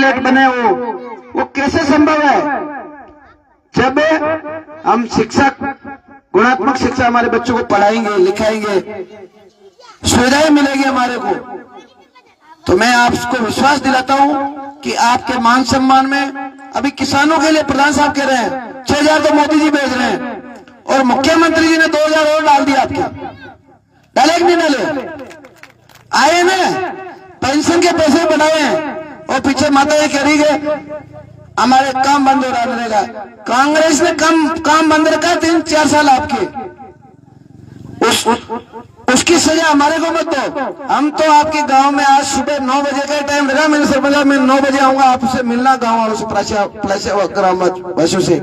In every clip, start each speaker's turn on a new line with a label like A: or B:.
A: Pilot बने वो कैसे संभव है? जब हम शिक्षक गुणात्मक शिक्षा हमारे बच्चों को पढ़ाएंगे, लिखाएंगे, सुविधाएं मिलेगी हमारे को, तो मैं आपको विश्वास दिलाता हूं कि आपके मान सम्मान में अभी किसानों के लिए प्रधान साहब कह रहे हैं 6,000 तो मोदी जी भेज रहे हैं, और मुख्यमंत्री जी ने 2,000 और डाल दिया। आपके डाले कि नहीं डाले? आए ना, पेंशन के पैसे बढ़ाए हैं, और पीछे माता ये कह रही है हमारे काम बंद हो रहा रहेगा। कांग्रेस ने काम बंद रखा 3-4 साल आपके, उसकी सजा हमारे को मत दो। हम तो आपके गांव में आज सुबह 9 बजे का टाइम लगा, मैंने सरपंच साहब मैं 9 बजे आऊंगा आपसे मिलना, गांव वालों से ग्रामवासियों से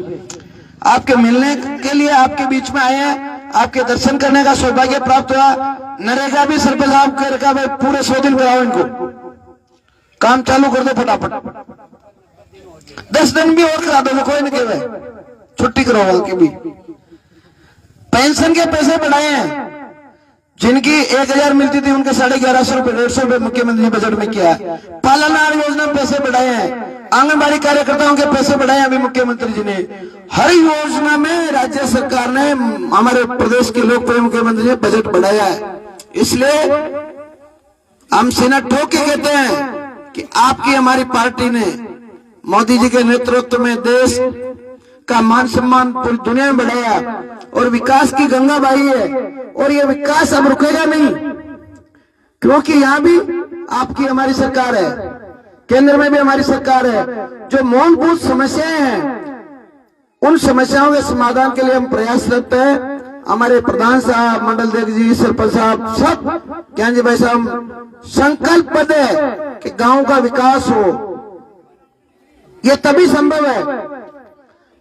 A: आपके मिलने के लिए आपके बीच में आए हैं, आपके दर्शन करने का सौभाग्य प्राप्त हुआ। नरेगा भी सरपंच साहब कह रखा भाई पूरे 100 दिन कराओ, इनको काम चालू कर दो फटाफट, 10 दिन भी और करा दो, कोई नहीं कहे छुट्टी कराओ की भी। पेंशन के पैसे बढ़ाए हैं, जिनकी 1,000 मिलती थी उनके 1150 रुपए 150 रुपए मुख्यमंत्री ने बजट में किया। पालनहार योजना पैसे बढ़ाए हैं, आंगनबाड़ी कार्यकर्ताओं के पैसे बढ़ाए अभी मुख्यमंत्री जी ने। हर योजना में राज्य सरकार ने, हमारे प्रदेश के लोकप्रिय मुख्यमंत्री ने बजट बढ़ाया है। इसलिए हम सीना ठोक के कहते हैं कि आपकी हमारी पार्टी ने मोदी जी के नेतृत्व में देश का मान सम्मान पूरी दुनिया में बढ़ाया, और विकास की गंगा बही है, और ये विकास अब रुकेगा नहीं, क्योंकि यहाँ भी आपकी हमारी सरकार है, केंद्र में भी हमारी सरकार है। जो मूलभूत समस्याएं हैं उन समस्याओं के समाधान के लिए हम प्रयासरत हैं। हमारे प्रधान साहब, मंडल अध्यक्ष जी, सरपंच साहब, सब ज्ञान जी भाई साहब संकल्पबद्ध है कि गांव का विकास हो। ये तभी संभव है,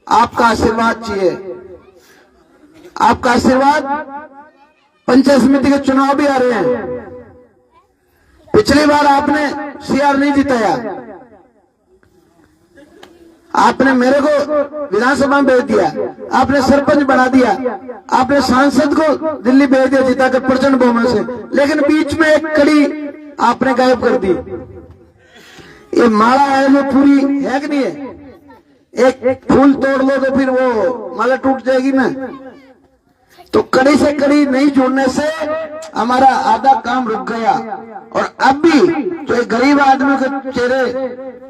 A: आपका आशीर्वाद चाहिए। आपका आशीर्वाद, पंचायत समिति के चुनाव भी आ रहे हैं। पिछली बार आपने सीआर नहीं जिताया, आपने मेरे को विधानसभा में भेज दिया, आपने सरपंच बना दिया, आपने सांसद को दिल्ली भेज दिया जिताकर प्रचंड बहुमत से, लेकिन बीच में एक कड़ी आपने गायब कर दी। ये माला है वो पूरी है कि नहीं है? एक फूल तोड़ लो तो फिर वो माला टूट जाएगी ना। तो कड़ी से कड़ी नहीं जोड़ने से हमारा आधा काम रुक गया, और अब भी जो एक गरीब आदमी के चेहरे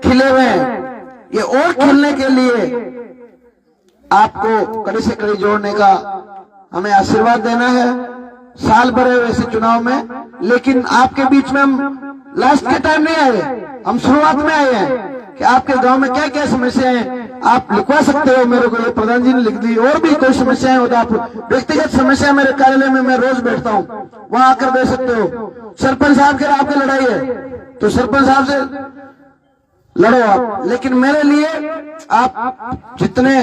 A: खिले हुए हैं, ये और खिलने के लिए आपको कड़ी से कड़ी जोड़ने का हमें आशीर्वाद देना है। साल भर है वैसे चुनाव में, लेकिन आपके बीच में हम लास्ट के टाइम नहीं आए, हम शुरुआत में आए हैं कि आपके गांव में क्या क्या समस्याएं हैं आप लिखवा सकते हो मेरे को, ये प्रधान जी ने लिख दी। और भी कोई समस्याएं हो तो आप व्यक्तिगत समस्या मेरे कार्यालय में मैं रोज बैठता हूं, वहां आकर दे सकते हो। सरपंच साहब के आपकी लड़ाई है तो सरपंच साहब से लड़ो आप, लेकिन मेरे लिए आप जितने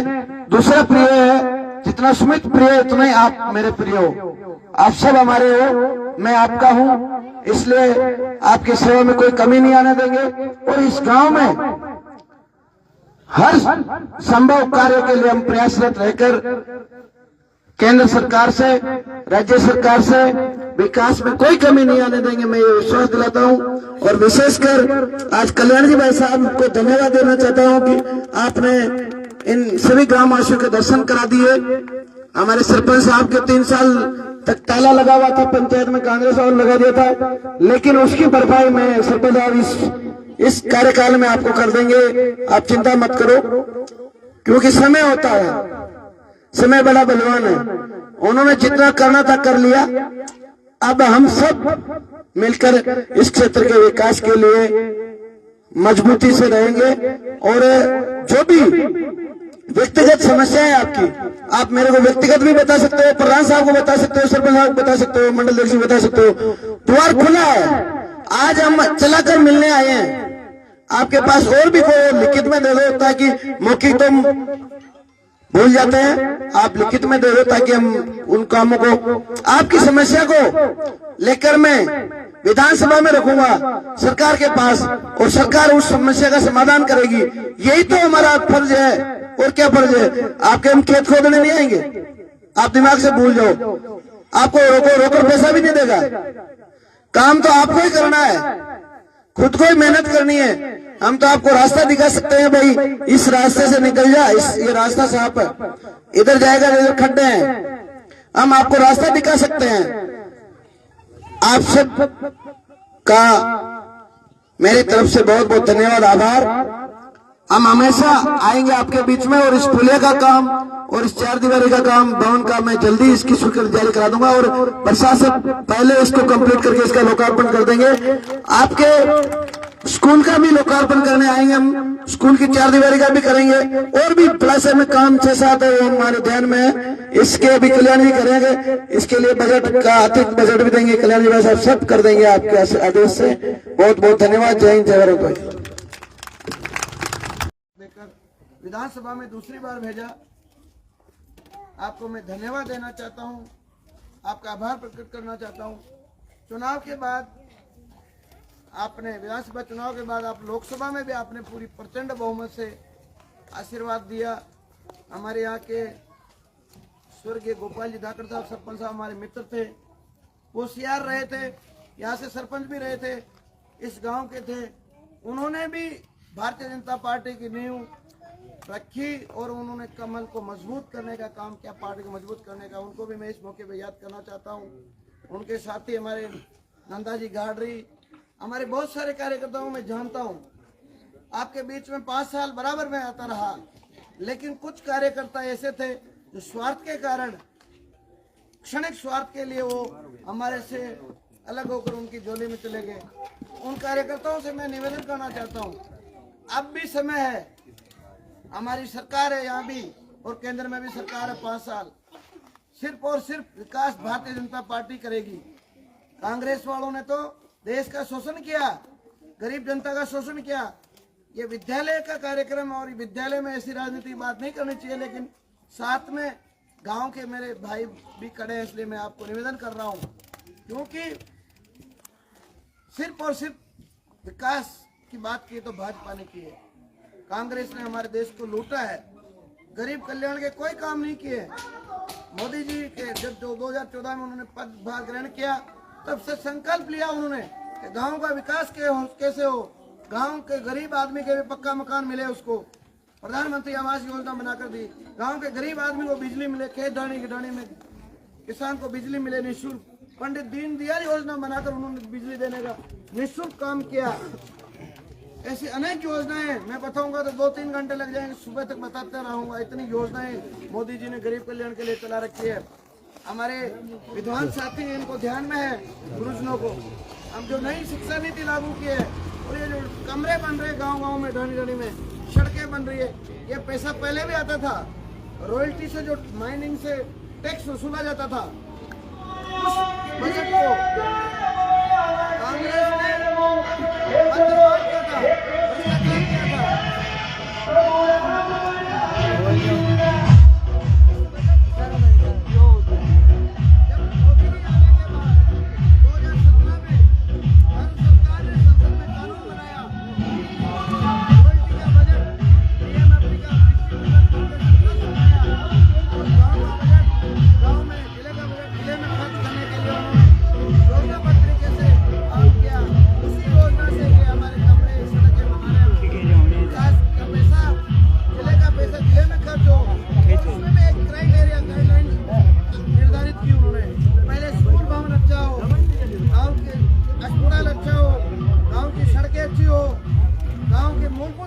A: दूसरा प्रिय है, जितना सुमित प्रिय है, उतना ही आप मेरे प्रिय हो। आप सब हमारे हो, मैं आपका हूं, इसलिए आपकी सेवा में कोई कमी नहीं आने देंगे। और इस गांव में हर संभव कार्य के लिए हम प्रयासरत रहकर केंद्र सरकार से, राज्य सरकार से विकास में कोई कमी नहीं आने देंगे, मैं ये विश्वास दिलाता हूं। और विशेषकर आज कल्याण जी भाई साहब को धन्यवाद देना चाहता हूं कि आपने इन सभी ग्रामवासियों के दर्शन करा दिए। हमारे सरपंच साहब के 3 साल तक ताला लगा हुआ था पंचायत में, कांग्रेस और लगा दिया था, लेकिन उसकी भरपाई में सरपंच साहब इस कार्यकाल में आपको कर देंगे, आप चिंता मत करो, क्योंकि समय होता है, समय बड़ा बलवान है। उन्होंने जितना करना था कर लिया, अब हम सब मिलकर इस क्षेत्र के विकास के लिए मजबूती से रहेंगे। और जो भी व्यक्तिगत समस्याएं आपकी, आप मेरे को व्यक्तिगत भी बता सकते हो, प्रधान साहब को बता सकते हो, सरपंच साहब को बता सकते हो, मंडल अध्यक्ष को बता सकते हो, द्वार खुला है। आज हम चलाकर मिलने आए हैं, आपके पास और भी कोई लिखित में दे दो ताकि मौखिक तुम भूल जाते हैं, आप लिखित में दे दो ताकि हम उन कामों को, आपकी समस्या को लेकर मैं विधानसभा में रखूंगा सरकार के पास, और सरकार उस समस्या का समाधान करेगी। यही तो हमारा फर्ज है। और क्या फर्ज है? आपके हम खेत खोदने नहीं आएंगे, आप दिमाग से भूल जाओ, आपको रोकर पैसा भी नहीं देगा। काम तो आपको ही करना है, खुद को ही मेहनत करनी है। हम तो आपको रास्ता दिखा सकते हैं भाई, इस रास्ते से निकल जा, ये रास्ता साफ है, इधर जाएगा, इधर खड्डे हैं, हम आपको रास्ता दिखा सकते हैं। आप सब का मेरी तरफ से बहुत बहुत धन्यवाद, आभार। हम हमेशा आएंगे आपके बीच में, और इस पुलिया का काम और इस 4 दीवारी का काम भवन का मैं जल्दी इसकी स्वीकृति जारी करा दूंगा, और प्रशासन पहले इसको कंप्लीट करके इसका लोकार्पण कर देंगे। आपके स्कूल का भी लोकार्पण करने आएंगे हम, स्कूल की 4 दीवारी का भी करेंगे, और भी प्लस में काम 6-7 है वो हमारे ध्यान में है, इसके भी कल्याण भी करेंगे, इसके लिए बजट का अतिरिक्त बजट भी देंगे, कल्याण जी भाई साहब सब कर देंगे आपके आदेश से। बहुत बहुत धन्यवाद, जय हिंद, जय भारत भाई। विधानसभा में दूसरी बार भेजा, आपको मैं धन्यवाद देना चाहता हूं, आपका आभार प्रकट करना चाहता हूं। चुनाव के बाद आपने, विधानसभा चुनाव के बाद आप लोकसभा में भी आपने पूरी प्रचंड बहुमत से आशीर्वाद दिया। हमारे यहाँ के स्वर्गीय गोपाल जी धाकड़ साहब सरपंच साहब हमारे मित्र थे, वो सीआर रहे थे, यहाँ से सरपंच भी रहे थे, इस गांव के थे, उन्होंने भी भारतीय जनता पार्टी की नींव रखी और उन्होंने कमल को मजबूत करने का काम किया, पार्टी को मजबूत करने का। उनको भी मैं इस मौके पे याद करना चाहता हूं। उनके साथी हमारे नंदाजी गाडरी, हमारे बहुत सारे कार्यकर्ताओं में जानता हूं। आपके बीच में 5 साल बराबर में आता रहा, लेकिन कुछ कार्यकर्ता ऐसे थे जो स्वार्थ के कारण, क्षणिक स्वार्थ के लिए वो हमारे से अलग होकर उनकी झोली में चले गए। उन कार्यकर्ताओं से मैं निवेदन करना चाहता हूं, अब भी समय है, हमारी सरकार है यहाँ भी और केंद्र में भी सरकार है 5 साल, सिर्फ और सिर्फ विकास भारतीय जनता पार्टी करेगी। कांग्रेस वालों ने तो देश का शोषण किया, गरीब जनता का शोषण किया। ये विद्यालय का कार्यक्रम, और विद्यालय में ऐसी राजनीति बात नहीं करनी चाहिए, लेकिन साथ में गांव के मेरे भाई भी खड़े हैं, इसलिए मैं आपको निवेदन कर रहा हूं, क्योंकि सिर्फ और सिर्फ विकास की बात की तो भाजपा ने की है। कांग्रेस ने हमारे देश को लूटा है, गरीब कल्याण के कोई काम नहीं किए। मोदी जी के जब 2014 में उन्होंने पदभार ग्रहण किया, तब से संकल्प लिया उन्होंने कि गांव का विकास कैसे हो, गांव के गरीब आदमी के भी पक्का मकान मिले, उसको प्रधानमंत्री आवास योजना बनाकर दी, गांव के गरीब आदमी को बिजली मिले, खेत डाणी की डाणी में किसान को बिजली मिले निःशुल्क, पंडित दीनदयाल योजना बनाकर उन्होंने बिजली देने का निःशुल्क काम किया। ऐसी अनेक योजनाएं मैं बताऊंगा तो 2-3 घंटे लग जाएंगे, सुबह तक बताते रहूंगा, इतनी योजनाएं मोदी जी ने गरीब कल्याण के लिए चला रखी है। हमारे विद्वान साथी इनको ध्यान में है, गुरुजनों को, हम जो नई शिक्षा नीति लागू की है, और ये जो कमरे बन रहे गांव-गांव में, ढाणी-ढाणी में सड़कें बन रही है, ये पैसा पहले भी आता था, रॉयल्टी से जो माइनिंग से टैक्स वसूला जाता था, उस बजट को कांग्रेस ने बंदरवाल किया था, भ्रष्टाचार किया था।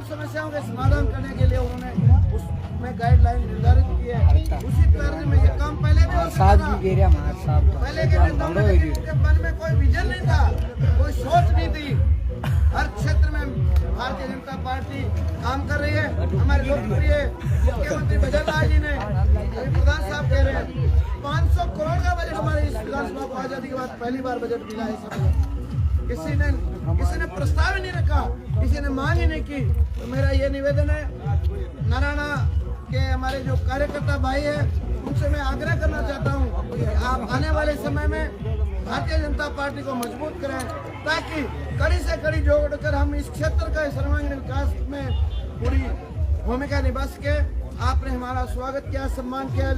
A: समस्याओं के समाधान करने के लिए उन्होंने उसमें गाइडलाइन निर्धारित की है। उसी तरह में ये काम पहले भी हो सकता था। पहले के नेताओं के मन में कोई विजन नहीं था, कोई सोच नहीं थी। हर क्षेत्र में भारतीय जनता पार्टी काम कर रही है। हमारे लोकप्रिय मुख्यमंत्री भजनलाल जी ने, प्रधान साहब कह रहे हैं 500 करोड़ का बजट हमारे इस विधानसभा को आजादी के बाद पहली बार बजट मिला है। किसी ने प्रस्ताव ही नहीं रखा, किसी ने मांग ही नहीं की। तो मेरा ये निवेदन है, नारायणा के हमारे जो कार्यकर्ता भाई है, उनसे मैं आग्रह करना चाहता हूँ कि आप आने वाले समय में भारतीय जनता पार्टी को मजबूत करें, ताकि कड़ी से कड़ी जोड़कर हम इस क्षेत्र का सर्वांगीण विकास में पूरी भूमिका निभा सके। आपने हमारा स्वागत किया, सम्मान किया,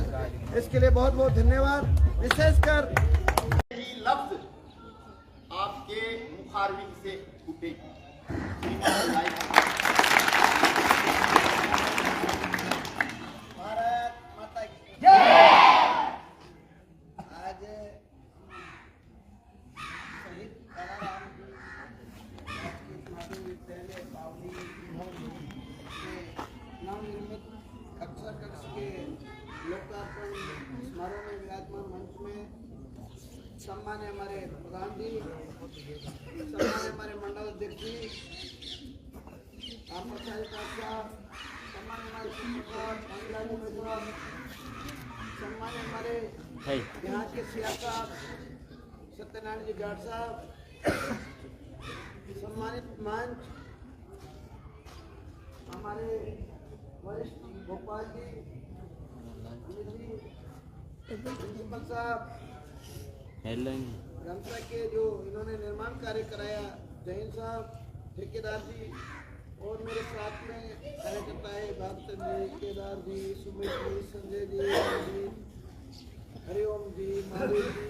A: इसके लिए बहुत बहुत धन्यवाद। विशेषकर
B: लफ्ज आपके मुखारबिन से फूटे।
A: सम्मान्य हमारे प्रधान जी, सम्मान्य हमारे मंडल अध्यक्ष जी, आप सम्मान्य हमारे सम्मान्य हमारे यहाँ के सिया साहब सत्यनारायण जी जाट साहब, सम्मानित मंच हमारे वरिष्ठ भोपाल जी, प्रिंसिपल साहब, गमसा के जो इन्होंने निर्माण कार्य कराया, जैन साहब, ठेकेदार जी, और मेरे साथ में कार्यकर्ता है भागचंद जी, केदार जी, सुमित जी, संजय जी, हरिओम जी, महावीर जी,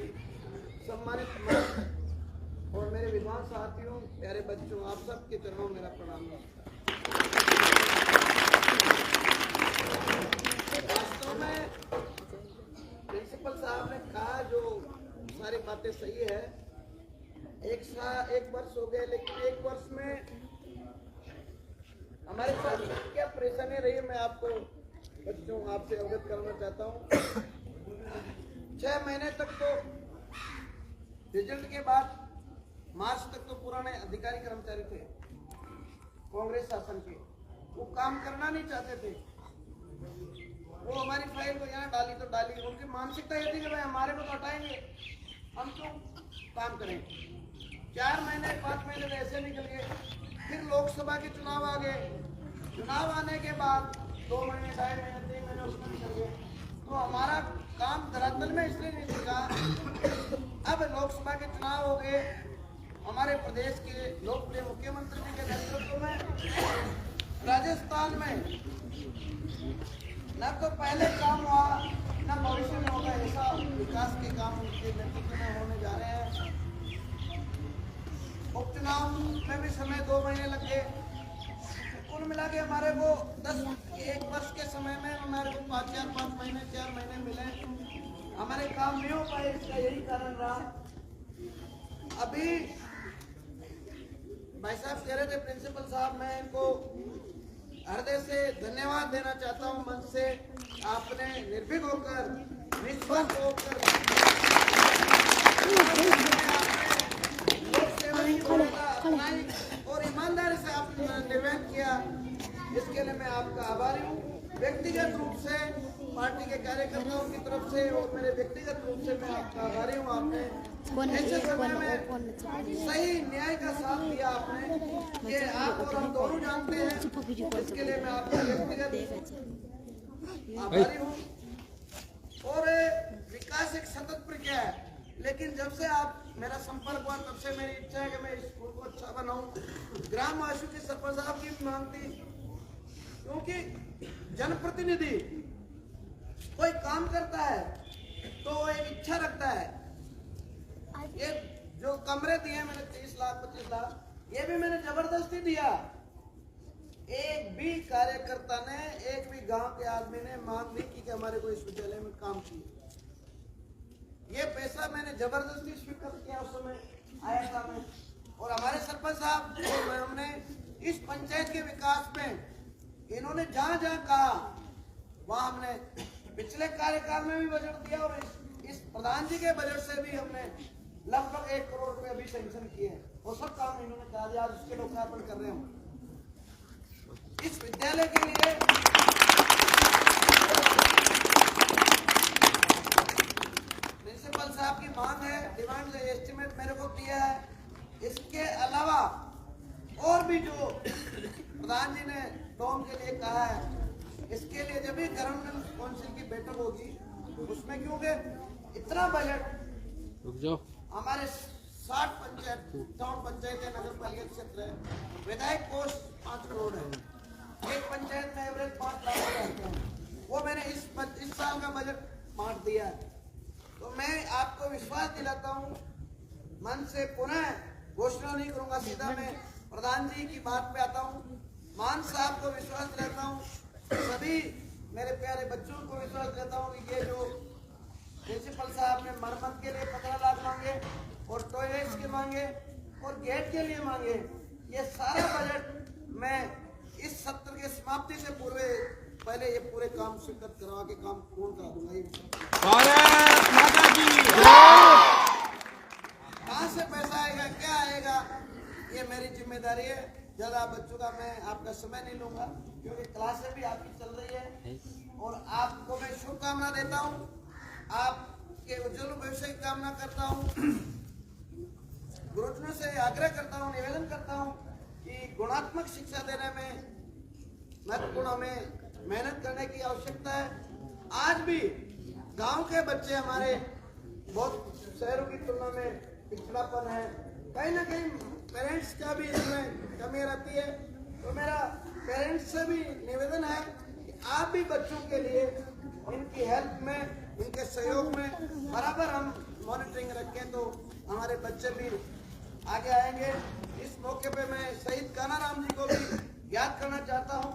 A: सम्मानित मंच और मेरे विद्वान साथियों, प्यारे बच्चों, आप सबके चरणों में मेरा प्रणाम नमस्कार। वास्तव में प्रिंसिपल साहब ने कहा जो सारी बातें सही है। एक वर्ष हो गए, लेकिन एक वर्ष में हमारे साथ क्या परेशानी रही, मैं आपको बच्चों आपसे अवगत करना चाहता हूँ। 6 महीने तक तो रिजल्ट के बाद मार्च तक तो पुराने अधिकारी कर्मचारी थे कांग्रेस शासन के, वो काम करना नहीं चाहते थे। वो हमारी फाइल को यहाँ डाली तो डाली, उनकी मानसिकता ये थी कि भाई हमारे को तो हटाएंगे, हम क्यों काम करें। 4 महीने 5 महीने तो ऐसे निकल गए। फिर लोकसभा के चुनाव आ गए। चुनाव आने के बाद 2 महीने 2.5 महीने 3 महीने उसमें निकल गए, तो हमारा काम धरातल में इसलिए नहीं दिखा। अब लोकसभा के चुनाव हो गए, हमारे प्रदेश के लोकप्रिय मुख्यमंत्री जी के नेतृत्व में राजस्थान में न तो पहले काम हुआ न भविष्य में होगा, ऐसा विकास के काम उनके नेतृत्व में होने जा रहे हैं। उपचुनाव में भी समय 2 महीने लग गए। कुल मिला के हमारे को 1 वर्ष के समय में हमारे को 5 महीने मिले, हमारे काम नहीं हो पाए। इसका यही कारण रहा। अभी भाई साहब कह रहे थे प्रिंसिपल साहब, मैं इनको हृदय से धन्यवाद देना चाहता हूं मन से। आपने निर्भीक होकर, निष्पक्ष होकर लोक सेवा की भूमिका अपनाई और ईमानदारी से आपने निर्वहन किया, इसके लिए मैं आपका आभारी हूँ। व्यक्तिगत रूप से पार्टी के कार्यकर्ताओं की तरफ से और मेरे व्यक्तिगत रूप से मैं आपका आभारी हूँ। आपने ऐसे समय में सही न्याय का साथ दिया आपने, ये आप और हम दोनों जानते हैं, इसके लिए मैं आपका व्यक्तिगत आभारी हूँ। और विकास एक सतत प्रक्रिया है, लेकिन जब से आप मेरा संपर्क हुआ तब से मेरी इच्छा है कि मैं स्कूल को अच्छा बनाऊं। ग्राम वासियों की सरपंच साहब की मांग थी, क्योंकि जनप्रतिनिधि कोई काम करता है तो वो एक इच्छा रखता है। ये जो कमरे दिए मैंने 30 लाख 25 लाख, ये भी मैंने जबरदस्ती दिया। एक भी कार्यकर्ता ने, एक भी गांव के आदमी ने मांग नहीं की कि हमारे को इस विद्यालय में काम चाहिए। ये पैसा मैंने जबरदस्ती स्वीकार किया, उस समय आया था मैं। और हमारे सरपंच साहब हमने इस पंचायत के विकास में इन्होंने जहां जहां कहा वहां हमने पिछले कार्यकाल में भी बजट दिया और इस प्रधान जी के बजट से भी हमने लगभग 1 करोड़ रुपए अभी सैंक्शन किए हैं। वो सब काम इन्होंने कहा, आज उसके लोकार्पण कर रहे हैं इस विद्यालय के लिए। प्रिंसिपल साहब की मांग है, डिमांड एस्टिमेट मेरे को दिया है। इसके अलावा और भी जो प्रधान जी ने डोम के लिए कहा है, इसके लिए जब भी गवर्नमेंट काउंसिल की बैठक होगी उसमें, क्योंकि इतना बजट हमारे 60 पंचायत टाउन पंचायत नगर पालिका क्षेत्र है, विधायक कोष 5 करोड़ है, एक पंचायत में एवरेज 5 लाख रहते हैं। वो मैंने इस साल का बजट बांट दिया है। तो मैं आपको विश्वास दिलाता हूँ, मन से पुनः घोषणा नहीं करूंगा, सीधा मैं प्रधान जी की बात पे आता हूँ। मान साहब को विश्वास दिलाता हूँ, सभी मेरे प्यारे बच्चों को विश्वास दिलाता हूँ कि ये जो प्रिंसिपल साहब ने मरम्मत के लिए 15 लाख मांगे और टॉयलेट्स के मांगे और गेट के लिए मांगे, ये सारा बजट मैं इस सत्र के समाप्ति से पहले ये पूरे काम स्वीकृत करवा के काम पूर्ण करा दूंगा। से पैसा आएगा, क्या आएगा, ये मेरी जिम्मेदारी है। ज्यादा बच्चों का मैं आपका समय नहीं लूंगा क्योंकि क्लासें भी आपकी चल रही है और आपको मैं शुभकामना देता हूँ, आपके उज्जवल भविष्य की कामना करता हूँ। गुरुजनों से आग्रह करता हूँ, निवेदन करता हूँ कि गुणात्मक शिक्षा देने में महत्वपूर्ण हमें मेहनत करने की आवश्यकता है। आज भी गांव के बच्चे हमारे बहुत शहरों की तुलना में पिछड़ापन है, कहीं ना कहीं पेरेंट्स का भी इसमें कमी रहती है। तो मेरा पेरेंट्स से भी निवेदन है कि आप भी बच्चों के लिए इनकी हेल्प में, इनके सहयोग में बराबर हम मॉनिटरिंग रखें तो हमारे बच्चे भी आगे आएंगे। इस मौके पे मैं शहीद कानाराम जी को भी याद करना चाहता हूँ।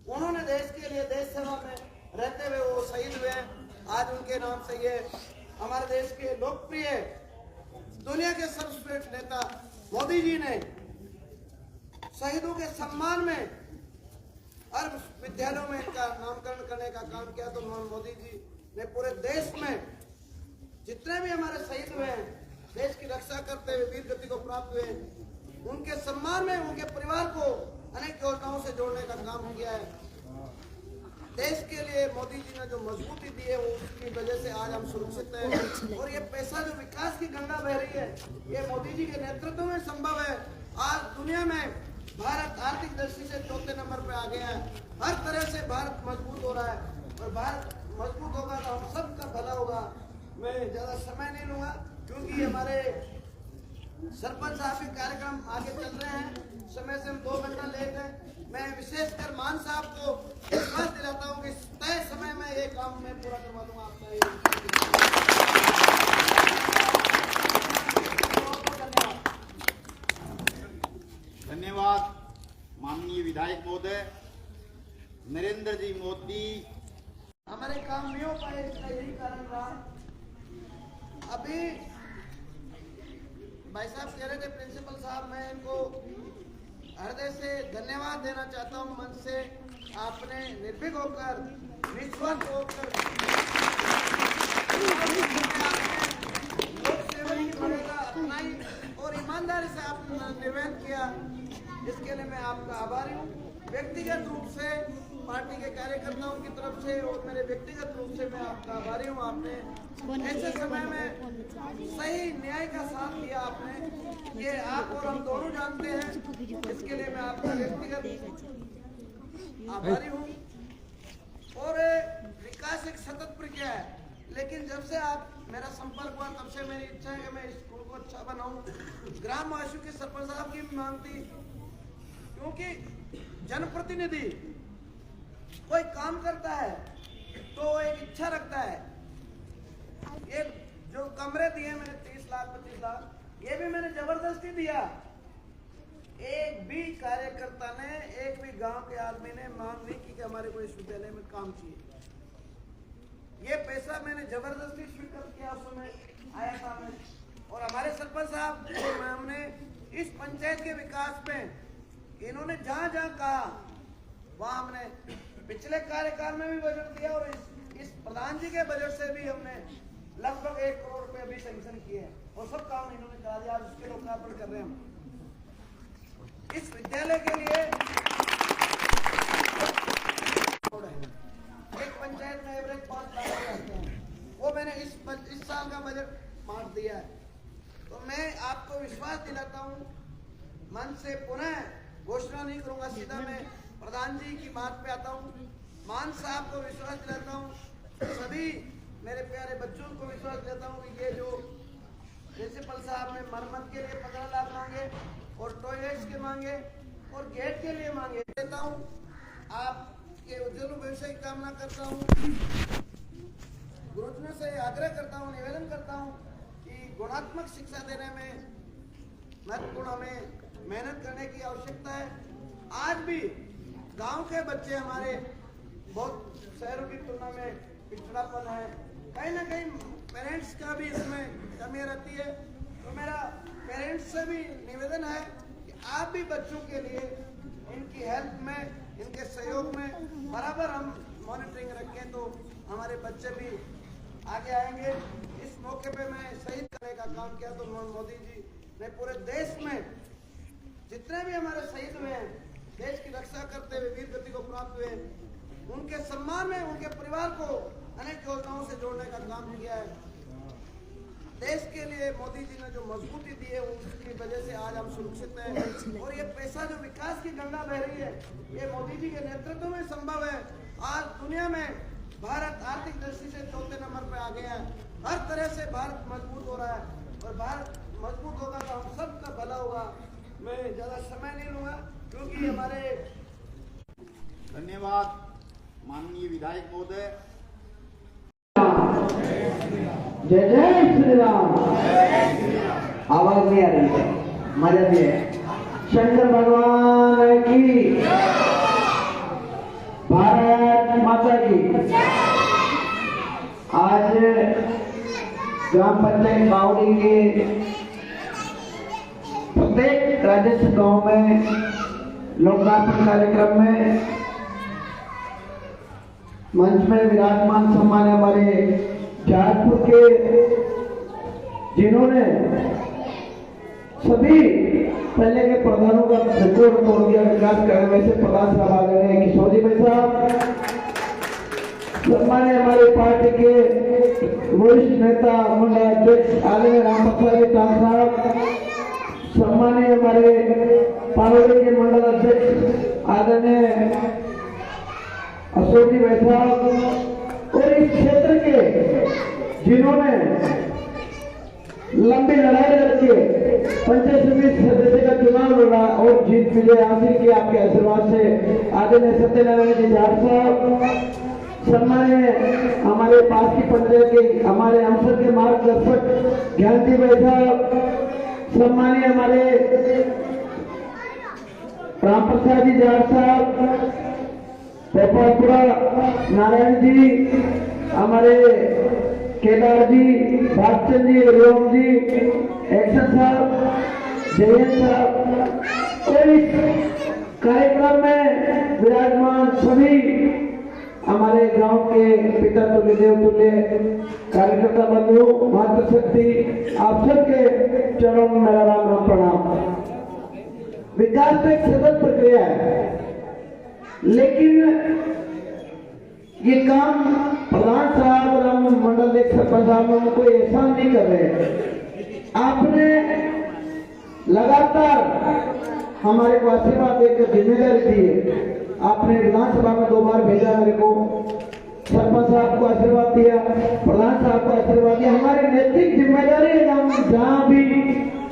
A: उन्होंने देश के लिए, देश सेवा में रहते हुए वो शहीद हुए। आज उनके नाम से ये हमारे देश के लोकप्रिय, दुनिया के सर्वश्रेष्ठ नेता मोदी जी ने शहीदों के सम्मान में अर्ब विद्यालयों में इनका नामकरण करने का काम किया। तो मोदी जी ने पूरे देश में जितने भी हमारे शहीद हुए हैं, देश की रक्षा करते हुए वीर गति को प्राप्त हुए, उनके सम्मान में उनके परिवार को अनेक योजनाओं से जोड़ने का काम किया है। देश के लिए मोदी जी ने जो मजबूती दी है वो उसकी वजह से आज हम सुरक्षित हैं। और ये पैसा जो विकास की गंगा बह रही है, ये मोदी जी के नेतृत्व में संभव है। आज दुनिया में भारत आर्थिक दृष्टि से चौथे नंबर पे आ गया है। हर तरह से भारत मजबूत हो रहा है और भारत मजबूत होगा तो हम सबका भला होगा। मैं ज्यादा समय नहीं लूंगा क्योंकि हमारे सरपंच साहब के कार्यक्रम आगे चल रहे हैं, समय से हम 2 घंटा लेट हैं। मैं विशेषकर मान साहब को विश्वास दिलाता हूँ कि तय समय में ये काम मैं पूरा करवा दूंगा आपका।
B: धन्यवाद माननीय विधायक महोदय नरेंद्र जी मोदी।
A: हमारे काम नहीं हो पाए, इसका यही कारण रहा। अभी भाई साहब कह रहे थे, प्रिंसिपल साहब, मैं इनको हृदय से धन्यवाद देना चाहता हूँ मन से। आपने निर्भीक होकर, निस्वार्थ होकर लोक सेवा की भूमिका अपनाई और ईमानदारी से आपने निवेदन किया, इसके लिए मैं आपका आभारी हूँ। व्यक्तिगत रूप से पार्टी के कार्यकर्ताओं की तरफ से और मेरे व्यक्तिगत रूप से मैं आपका आभारी हूँ। आपने ऐसे समय में सही न्याय का साथ दिया। आपने ये आप और हम दोनों जानते हैं, इसके लिए मैं आपका व्यक्तिगत आभारी हूँ। और विकास एक सतत प्रक्रिया है, लेकिन जब से आप मेरा संपर्क हुआ तब से मेरी इच्छा है कि मैं स्कूल को अच्छा बनाऊं। ग्राम वासियों के सरपंच साहब की मांग थी, क्योंकि जनप्रतिनिधि कोई काम करता है तो एक इच्छा रखता है। ये जो कमरे दिए मैंने 30 लाख 25 लाख, ये भी मैंने जबरदस्ती दिया। एक भी कार्यकर्ता ने, एक भी गांव के आदमी ने मांग नहीं की कि हमारे को इस विद्यालय में काम चाहिए। ये पैसा मैंने जबरदस्ती स्वीकार किया, उस समय आया था मैं। और हमारे सरपंच साहब हमने इस पंचायत के विकास में इन्होंने जहां जहां कहा वहां हमने पिछले कार्यकाल में भी बजट दिया और इस प्रधान जी के बजट से भी हमने लगभग 1 करोड़ रुपए अभी सैंक्शन किए हैं और सब काम इन्होंने करा दिया। आज उसके लोकार्पण कर रहे हैं हम। इस विद्यालय के लिए एक पंचायत में एवरेज 5 लाख रहते हैं, वो मैंने इस साल का बजट बांट दिया है। तो मैं आपको विश्वास दिलाता हूँ, मन से पुनः घोषणा नहीं करूंगा, सीधा मैं प्रधान जी की बात पे आता हूँ। मान साहब को विश्वास दिलाता हूँ, सभी मेरे प्यारे बच्चों को विश्वास दिलाता हूँ कि ये जो प्रिंसिपल साहब ने मरम्मत के लिए 15 लाख मांगे और टॉयलेट्स के मांगे और गेट के लिए मांगे, देता हूँ। आपके उज्जवल भविष्य की कामना करता हूँ। गुरुजनों से आग्रह करता हूँ, निवेदन करता हूँ कि गुणात्मक शिक्षा देने में महत्वपूर्ण हमें मेहनत करने की आवश्यकता है। आज भी गांव के बच्चे हमारे बहुत शहरों की तुलना में पिछड़ापन है, कहीं ना कहीं पेरेंट्स का भी इसमें कमी रहती है। तो मेरा पेरेंट्स से भी निवेदन है कि आप भी बच्चों के लिए इनकी हेल्प में, इनके सहयोग में बराबर हम मॉनिटरिंग रखें तो हमारे बच्चे भी आगे आएंगे। इस मौके पे मैं शहीद करने का काम किया तो मोदी जी मैं पूरे देश में जितने भी हमारे शहीद हुए हैं, देश की रक्षा करते हुए वीर गति को प्राप्त हुए, उनके सम्मान में उनके परिवार को अनेक योजनाओं से जोड़ने का काम किया है। देश के लिए मोदी जी ने जो मजबूती दी है उसकी वजह से आज हम सुरक्षित हैं। और ये पैसा जो विकास की गंगा बह रही है, ये मोदी जी के नेतृत्व में संभव है। आज दुनिया में भारत आर्थिक दृष्टि से चौथे नंबर पर आ गया है। हर तरह से भारत मजबूत हो रहा है और भारत मजबूत होगा तो हम सबका भला होगा। मैं ज्यादा समय नहीं लूंगा क्योंकि हमारे
B: धन्यवाद माननीय विधायक महोदय।
C: जय जय श्री राम। आवाज नहीं आ रही है, मजा भी है। शंकर भगवान की, भारत माता की। आज ग्राम पंचायत बावड़ी के प्रत्येक राजस्व गांव में लोकार्पण कार्यक्रम में मंच में विराजमान सम्मान हमारे जयपुर के, जिन्होंने सभी पहले के प्रधानों का रिकॉर्ड तोड़ दिया विकास करने में से प्रधान साहब आ गए हैं किशोर जी भाई साहब। सम्मान्य हमारे पार्टी के वरिष्ठ नेता मंडल अध्यक्ष आदरणीय राम प्रसाद साहब, सम्मान्य हमारे पालोड़ी के मंडल अध्यक्ष आदरणीय अशोक जी भाई साहब, और इस क्षेत्र के जिन्होंने लंबी लड़ाई लड़के पंचायत समिति सदस्य का चुनाव लड़ा और जीत विजय हासिल की आपके आशीर्वाद से, आदरणीय सत्यनारायण जी झाड़ साहब, सम्मान्य हमारे पास की पंचायत के हमारे अमसर के मार्गदर्शक ज्ञान जी भाई साहब, सम्मान्य हमारे राम प्रसाद जी झाड़ साहब, गोपालपुरा नारायण जी, हमारे केदार जी, भागचंद जी, हरिओम जी, एक्शन साहब, जयंत साहब, और इस कार्यक्रम में विराजमान सभी हमारे गांव के पिता तुल्य देव तुल्य कार्यकर्ता बंधु मातृशक्ति, आप सबके चरणों में मेरा राम राम प्रणाम। विकास तो एक सतत प्रक्रिया है, लेकिन ये काम प्रधान साहब और हम मंडल एक सरपंच साहब कोई एहसान नहीं कर रहे। आपने लगातार हमारे को आशीर्वाद देकर जिम्मेदारी दी है। आपने विधानसभा में 2 बार भेजा मेरे को, सरपंच साहब को आशीर्वाद दिया, प्रधान साहब को आशीर्वाद दिया। हमारी नैतिक जिम्मेदारी है, हम जहाँ भी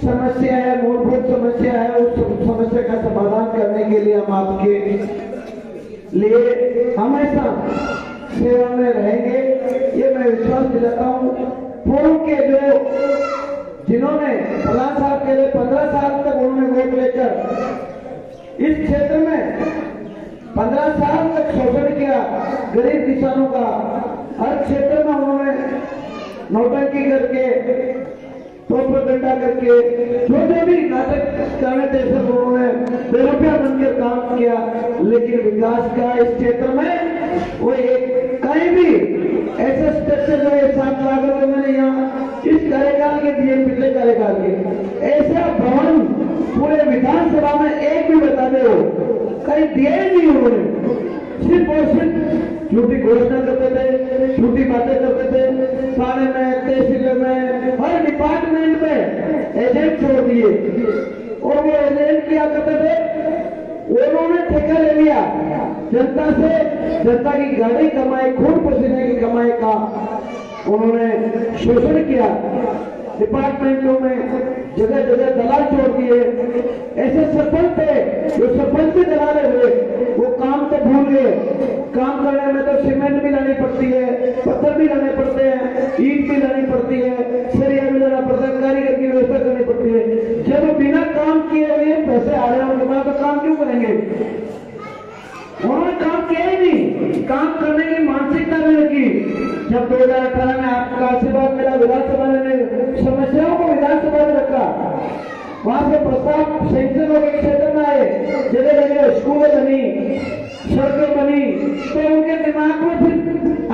C: समस्या है, मूलभूत समस्या है, उस समस्या का समाधान करने के लिए हम आपके लिए हमेशा सेवा में रहेंगे, ये मैं विश्वास दिलाता हूँ। पूर्व के जो जिन्होंने प्रधान साहब के लिए 15 साल तक उन्होंने वोट लेकर इस क्षेत्र में 15 साल तक शोषण किया गरीब किसानों का, हर क्षेत्र में उन्होंने नोटंकी करके, प्रोपेगेंडा करके, जो भी नाटक करने थे सब उन्होंने बेरुपया बनकर काम किया, लेकिन विकास का इस क्षेत्र में वो एक कहीं भी ऐसे स्ट्रक्चर जो 7 लाख रुपए मैंने यहाँ इस कार्यकाल के दिए, पिछले कार्यकाल के ऐसा भवन पूरे विधानसभा में एक भी बता दे कहीं दिए ही नहीं उन्होंने। सिर्फ और सिर्फ झूठी घोषणा करते थे, झूठी बातें करते थे, थाने में, तहसील में, हर डिपार्टमेंट में एजेंट छोड़ दिए, और वो एजेंट क्या करते थे, उन्होंने ठेका ले लिया जनता से, जनता की गाड़ी कमाई, खून पसीने की कमाई का उन्होंने शोषण किया। डिपार्टमेंटों में जगह जगह दलाल छोड़ दिए। ऐसे सरपंच थे जो सरपंच भी दलाले हुए, वो काम तो भूल गए। काम करने में तो सीमेंट भी लानी पड़ती है, पत्थर भी लाने पड़ते हैं, ईंट भी लानी पड़ती है, सरिया भी लाना पड़ता है, कारीगर की व्यवस्था करनी पड़ती है। जब बिना काम किए हुए पैसे आ रहे हैं उनके पास, तो काम क्यों करेंगे? उन्होंने काम किया ही नहीं, काम करने की मानसिकता नहीं रखी। जब 2018 में आपका आशीर्वाद मिला, विधानसभा ने समस्याओं को विधानसभा में रखा, वहां से प्रस्ताव सेंक्शन हो गए, क्षेत्र में आए, जगह जगह स्कूलें बनी, सड़कें बनी, तो उनके दिमाग में फिर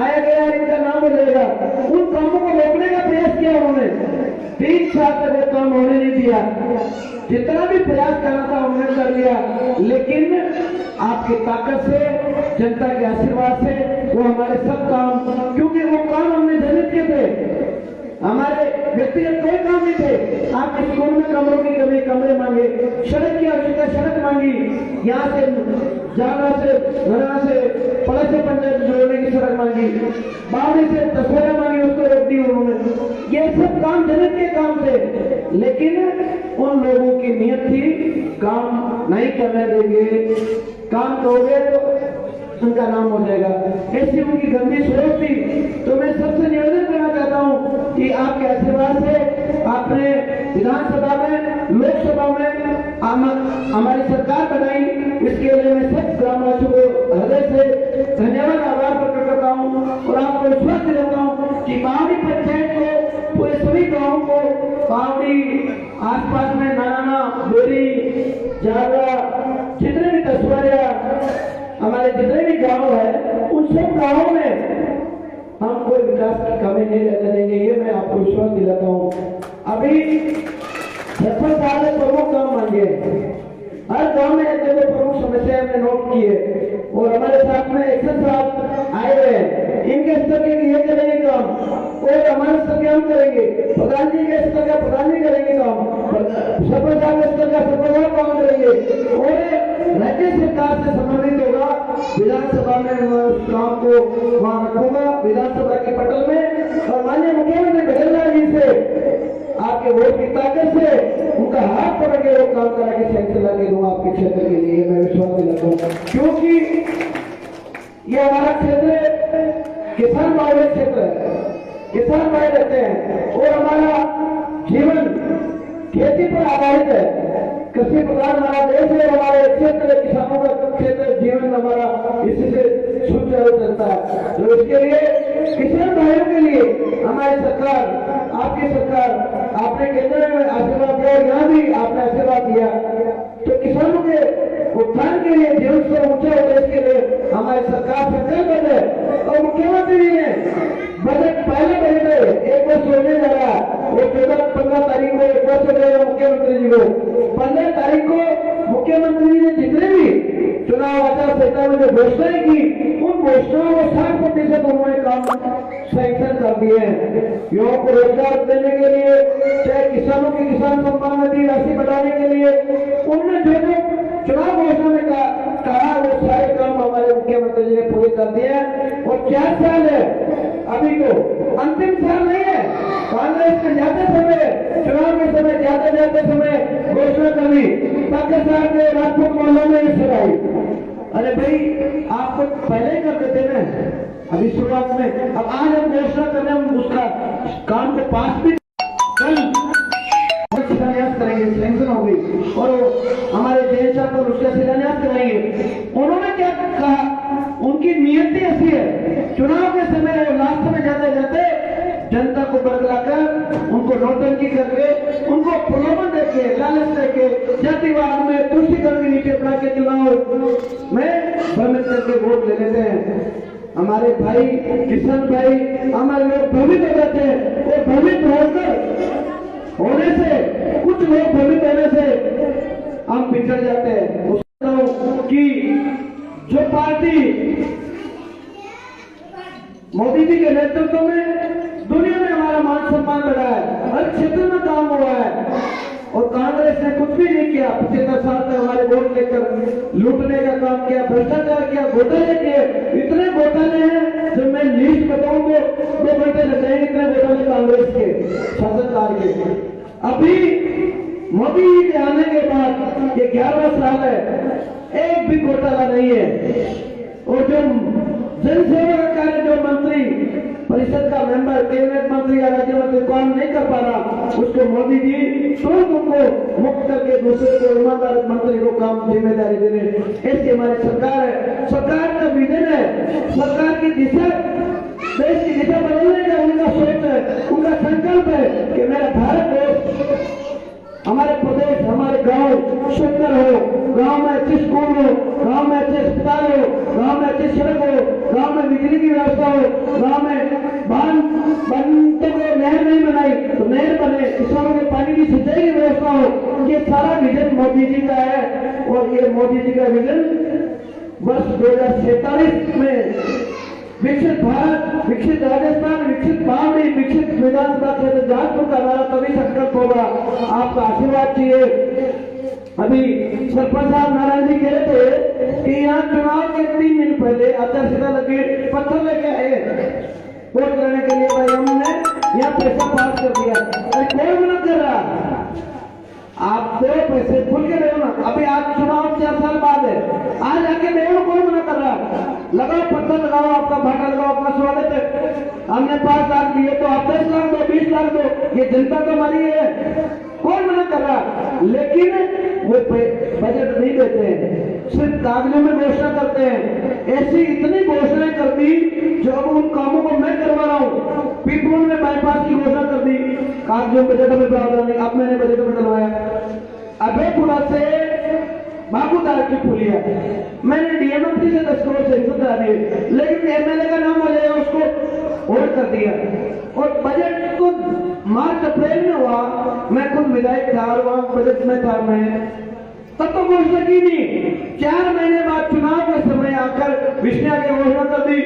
C: आया गया इनका नाम मिलेगा, उन कामों को रोकने का प्रयास किया उन्होंने। 3 साल तक वो काम होने नहीं दिया। जितना भी प्रयास करना था उन्होंने कर लिया, लेकिन आपकी ताकत से, जनता के आशीर्वाद से वो हमारे सब काम, क्योंकि वो काम हमने जनहित के थे, हमारे व्यक्तिगत कोई काम नहीं थे। आप स्कूल में कमरों की कमी, कमरे मांगे, सड़क की आवश्यकता, सड़क मांगी, यहाँ से जाना से घरा से पड़ोस से पंचायत जोड़ने की सड़क मांगी, बावड़ी से तस्वीरें मांगी, उसको रोक दी उन्होंने। ये सब काम जनहित के काम थे, लेकिन उन लोगों की नियत थी काम नहीं करने देंगे, काम करोगे तो उनका नाम हो जाएगा, ऐसी उनकी गंदी सोच थी। तो मैं सबसे निवेदन करना चाहता हूँ कि आपके आशीर्वाद से आपने विधानसभा में, लोकसभा में हमारी सरकार बनाई, इसके लिए मैं सब ग्रामवासियों को हृदय से धन्यवाद, आभार प्रकट करता हूँ और आपको विश्वास दिलाता हूँ कि बावड़ी पंचायत को, पूरे सभी गाँव को, बावड़ी आसपास में नाना, बोरी, जागा, जितने भी तस्वारिया, हमारे जितने भी गांव है, उन सब गांवों में हम कोई विकास की कमी नहीं रहने देंगे, ये मैं आपको विश्वास दिलाता हूँ। अभी 56 साल में प्रमुख काम मांगे, हर गांव में एक दो प्रमुख समस्या हमने नोट की है और हमारे साथ में 61 साल आए हुए हैं। इनके स्तर के ये करेंगे काम और हमारे स्तर के हम करेंगे, प्रधान जी के स्तर का प्रधान जी करेंगे काम, सरपंच साहब के स्तर का सरपंच काम करेंगे और राज्य सरकार से संबंधित होगा। विधानसभा में काम को वहां रखूंगा, विधानसभा के पटल में, और माननीय मुख्यमंत्री बघेल जी से आपके वोट की ताकत से उनका हाथ पकड़ के वो काम करा के सैंक्शन ला के दूंगा आपके क्षेत्र के लिए, मैं विश्वास दिलाता हूँ। क्योंकि ये हमारा क्षेत्र किसान बाहुल्य क्षेत्र है, किसान भाई रहते हैं और हमारा जीवन खेती पर आधारित है, कृषि प्रधान हमारा देश है, हमारे क्षेत्र किसानों का क्षेत्र जीवन हमारा इसी से सुचारू चलता है। तो इसके लिए किसान भाइयों के लिए हमारी सरकार, आपकी सरकार, आपने केंद्र में आशीर्वाद दिया और यहाँ भी आपने आशीर्वाद दिया, तो किसानों के उत्थान के लिए, जीवन स्तर ऊंचा होता है, इसके लिए हमारी सरकार संकल्पबद्ध है। और मुख्यमंत्री जी ने बजट, पहले बजट है, एक वर्ष होने जा रहा है, वो 15 तारीख को एक वर्ष हो जाएगा मुख्यमंत्री जी को। 15 तारीख को मुख्यमंत्री जी ने जितने भी चुनाव आचार संहिता में जो घोषणाएं की, उन घोषणाओं को 60% उन्होंने काम सैंक्शन कर दिए हैं। युवाओं को रोजगार देने के लिए, चाहे किसानों की किसान सम्मान निधि राशि बढ़ाने के लिए, उन्होंने जो चुनाव घोषणा में कहा वो सारे काम हमारे मुख्यमंत्री जी ने पूरे कर दिए हैं। और 4 साल है, अभी तो अंतिम साल नहीं है। कांग्रेस के जाते समय, चुनाव के समय जाते समय घोषणा करी, कांग्रेस साहब ने राजपूत मोहल्लों में सराई। अरे भाई, आप तो पहले ही कर देते ना, अभी शुरुआत में, अब आज हम घोषणा कर रहे हैं, हम उसका काम को पास भी कल शिलान्यास करेंगे, सैंक्शन हो गई और हमारे जैन साहब को उसका शिलान्यास कराएंगे। उन्होंने क्या कहा, उनकी नियति ऐसी है, चुनाव के समय और लास्ट में जाते जाते जनता को बरगलाकर, उनको नोटंकी करके, उनको प्रलोभन देके, लालच देके, जातिवाद में तुलसीकरण के नीचे अपना के चुनाव में भ्रमित करके वोट ले लेते हैं। हमारे भाई, किसान भाई, हमारे लोग भ्रमित हो जाते हैं और भ्रमित होने से, कुछ लोग भ्रमित होने से हम पिछड़ जाते हैं। कि जो पार्टी मोदी जी के नेतृत्व में दुनिया में हमारा मान सम्मान बढ़ा है, हर क्षेत्र में काम हुआ है, और कांग्रेस ने कुछ भी नहीं किया। 75 साल तक हमारे वोट लेकर लूटने का काम किया, भ्रष्टाचार किया, घोटाले किए। इतने घोटाले हैं, जब मैं लिस्ट बताऊं तो 2 घंटे लग जाएंगे, इतने घोटाले कांग्रेस के शासनकाल के। अभी मोदी जी के आने के बाद ये 11वां साल है, एक भी घोटाला नहीं है। और जो जनसेवा का कार्य, जो मंत्री परिषद का मेंबर, कैबिनेट मंत्री या राज्य मंत्री काम नहीं कर पा रहा, उसको मोदी जी तुरंत उनको मुक्त करके दूसरे को ईमानदार मंत्री को काम जिम्मेदारी देने, ऐसी हमारी सरकार है। सरकार का विजन है, सरकार की दिशा, देश की दिशा बदलने का उनका सोच है, उनका संकल्प है कि मेरा भारत देश, हमारे प्रदेश, हमारे गांव सुंदर हो, गांव में अच्छे स्कूल हो, गांव में अच्छे अस्पताल हो, गांव में अच्छी सड़क हो, गांव में बिजली की व्यवस्था हो, गांव में बांध बनते हुए नहर नहीं बनाई तो नहर बने, इस सिंचाई की व्यवस्था हो, ये सारा विजन मोदी जी का है। और ये मोदी जी का विजन वर्ष 2047 में विकसित भारत, विकसित राजस्थान, विकसित पहाड़ी, विकसित विधानसभा क्षेत्र जहाजपुर का हमारा तभी संकल्प होगा। आपका आशीर्वाद चाहिए। अभी सरपंच साहब नारायण जी कह रहे थे कि यहाँ चुनाव के 3 दिन पहले आचार संहिता लगी, पत्थर लेके आए वोट करने के लिए। भाई हमने यहाँ पैसा पास कर दिया, अरे कोई मना कर रहा, आप दो पैसे खुल के दो ना। अभी आप चुनाव 4 साल बाद है, आज आके दो, कोई मना कर रहा। लगाओ पत्थर, लगाओ, आपका भाटा लगाओ, आपका स्वागत है। हमने 5 लाख दिए तो आप 10 लाख दो, 20 लाख दो, ये जनता तो हमारी है, कोई मना कर रहा। लेकिन वो बजट नहीं देते हैं, सिर्फ कागजों में घोषणा करते हैं। ऐसी इतनी घोषणाएं कर दी जो अब उन कामों को मैं करवा रहा हूँ। पीपलों में बाईपास की घोषणा कर दी, कागजों बजट में प्रावधान नहीं, अब मैंने बजट में डलवाया। अभयपुरा से बाबूदार की पुलिया मैंने डीएमएमसी से 10 करोड़ से करा दिए, लेकिन एमएलए का नाम हो जाएगा उसको होल्ड कर दिया। और बजट तो मार्च अप्रैल में हुआ, मैं खुद विधायक था और वहां बजट में था मैं, तब तो घोषणा की नहीं। 4 महीने बाद चुनाव के समय आकर विष्णा की घोषणा कर दी,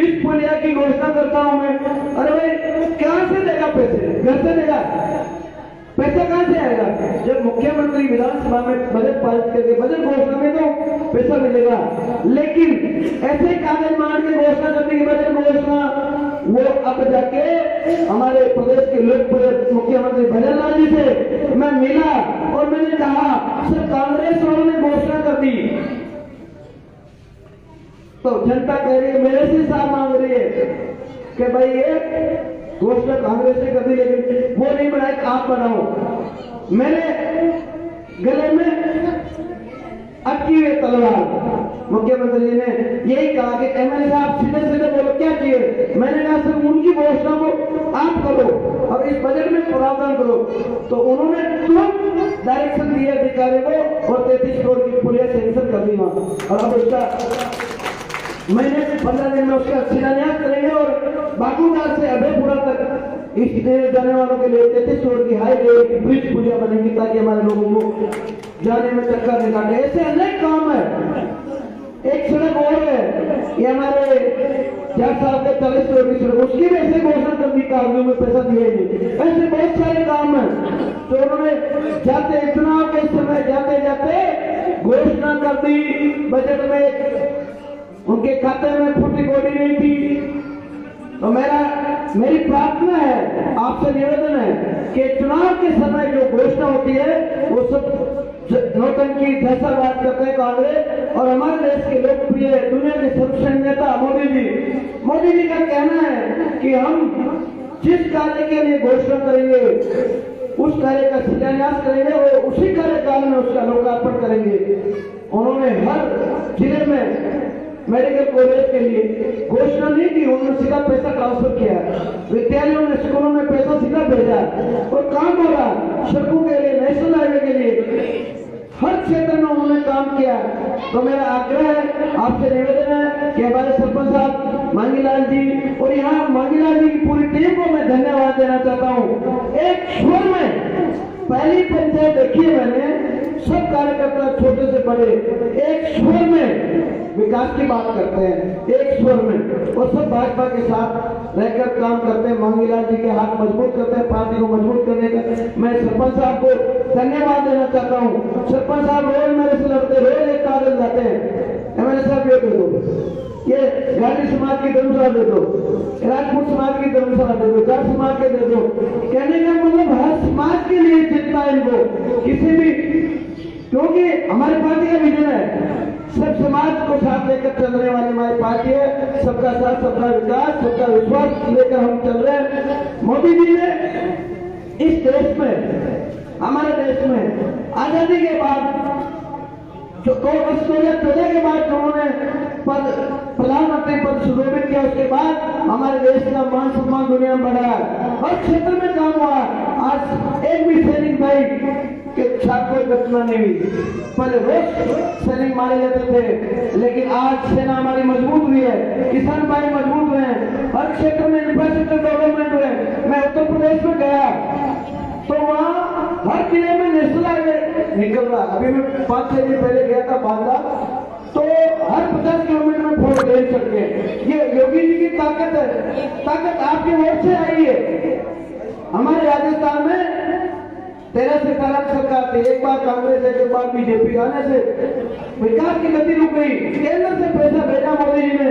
C: इस पुलिया की घोषणा करता हूं मैं। अरे भाई कहां से देगा पैसे, घर से देगा पैसा, कहां से आएगा? जब मुख्यमंत्री विधानसभा में बजट पारित करके बजट घोषणा में तो पैसा मिलेगा। लेकिन ऐसे कागज मान के घोषणा करने की बजट घोषणा, वो अब जाके हमारे प्रदेश के लोकप्रिय मुख्यमंत्री भजन लाल जी से मैं मिला और मैंने कहा सर कांग्रेस वालों ने घोषणा कर दी, तो जनता कह रही है, मेरे से साथ मांग रही है कि भाई ये घोषणा कांग्रेस ने कर दी, लेकिन वो नहीं बनाए, आप बनाओ। मेरे गले में अटकी हुई तलवार, मुख्यमंत्री जी ने यही कहा कि एमएलए साहब सीधे सीधे बोलो क्या चाहिए। मैंने कहा सर उनकी घोषणा को आप करो और इस बजट में प्रावधान करो। तो उन्होंने तुरंत डायरेक्शन दिया अधिकारी को और 33 करोड़ की पुलिया सेंक्शन कर दी वहां। और अब उसका महीने से 15 दिन में उसका शिलान्यास करेंगे और बाबूदार से अभयपुरा तक इस जाने वालों के लिए 33 करोड़ की हाईवे ब्रिज पुलिया बनेगी ताकि हमारे लोगों को जाने में चक्कर नहीं काटे। ऐसे अनेक काम है। एक सड़क और है, ये हमारे 4 साल के 40 करोड़ की सड़क, उसकी भी ऐसे घोषणा कर दी, कागजों में पैसा दिए नहीं। ऐसे बहुत सारे काम है तो उन्होंने जाते चुनाव के समय जाते जाते घोषणा कर दी। बजट में उनके खाते में फुटी कोड़ी नहीं थी। तो मेरी प्रार्थना है, आपसे निवेदन है कि चुनाव के समय जो घोषणा होती है वो सब नौटंकी दहशतवाद करते हैं कांग्रेस। और हमारे देश के लोकप्रिय दुनिया के सर्वश्रेष्ठ नेता मोदी जी का कहना है कि हम जिस कार्य के लिए घोषणा करेंगे उस कार्य का शिलान्यास करेंगे और उसी कार्यकाल में उसका लोकार्पण करेंगे। उन्होंने हर जिले में मेडिकल कॉलेज के लिए घोषणा नहीं की, उन्होंने सीधा पैसा ट्रांसफर किया, विद्यालयों में स्कूलों में पैसा सीधा भेजा और काम हो रहा। सड़कों के लिए, नेशनल हाईवे के लिए, हर क्षेत्र में उन्होंने काम किया। तो मेरा आग्रह है, आपसे निवेदन है कि हमारे सरपंच साहब मांगीलाल जी और यहाँ मांगीलाल जी की पूरी टीम को मैं धन्यवाद देना चाहता हूँ। एक स्वर में पहली पंचायत देखी है मैंने, सब कार्यकर्ता छोटे से बड़े एक स्वर में विकास की बात करते हैं, एक स्वर में, और सब भाजपा के साथ रहकर काम करते हैं। मांगीलाल जी के हाथ मजबूत करते हैं पार्टी को मजबूत करने का। मैं सरपंच साहब को धन्यवाद देना चाहता हूँ। सरपंच साहब रोज मेरे से लड़ते, रोज एक कागज लाते हैं, एमएलए साहब ये दे दो, ये गांधी समाज की धर्मशाला दे दो, राजपूत समाज की धर्मशाला दे दो, जाट समाज के दे दो। कहने का मतलब हर समाज के लिए जितना इनको किसी भी, क्योंकि हमारी पार्टी का विजन है सब समाज को साथ लेकर चलने वाली हमारी पार्टी है। सबका साथ, सबका विकास, सबका विश्वास लेकर हम चल रहे हैं। मोदी जी ने इस देश में, हमारे देश में आजादी के बाद जो 2 वर्ष 2014 के बाद उन्होंने प्रधानमंत्री पद सुशोभित किया, उसके बाद हमारे देश का मान सम्मान दुनिया में बढ़ा, हर क्षेत्र में काम हुआ। आज एक भी सैनिक भाई के साथ कोई घटना नहीं हुई। पहले रोज सैनिक मारे जाते थे, लेकिन आज सेना हमारी मजबूत हुई है, किसान भाई मजबूत हुए हैं, हर क्षेत्र में इंफ्रास्ट्रक्चर डेवलपमेंट हुए। मैं उत्तर प्रदेश में गया तो वहाँ हर किले में नेशनल हाईवे निकल रहा। अभी मैं 5-6 दिन पहले गया था बांदा, तो हर 50 किलोमीटर में 4 लेन चल गए। ये योगी जी की ताकत है, ताकत आपकी वोट से आई है। हमारे राजस्थान में 13 से 14 सरकार थी, एक बार कांग्रेस एक बार बीजेपी आने से विकास की गति रुक गई। केंद्र से पैसा भेजा मोदी जी ने,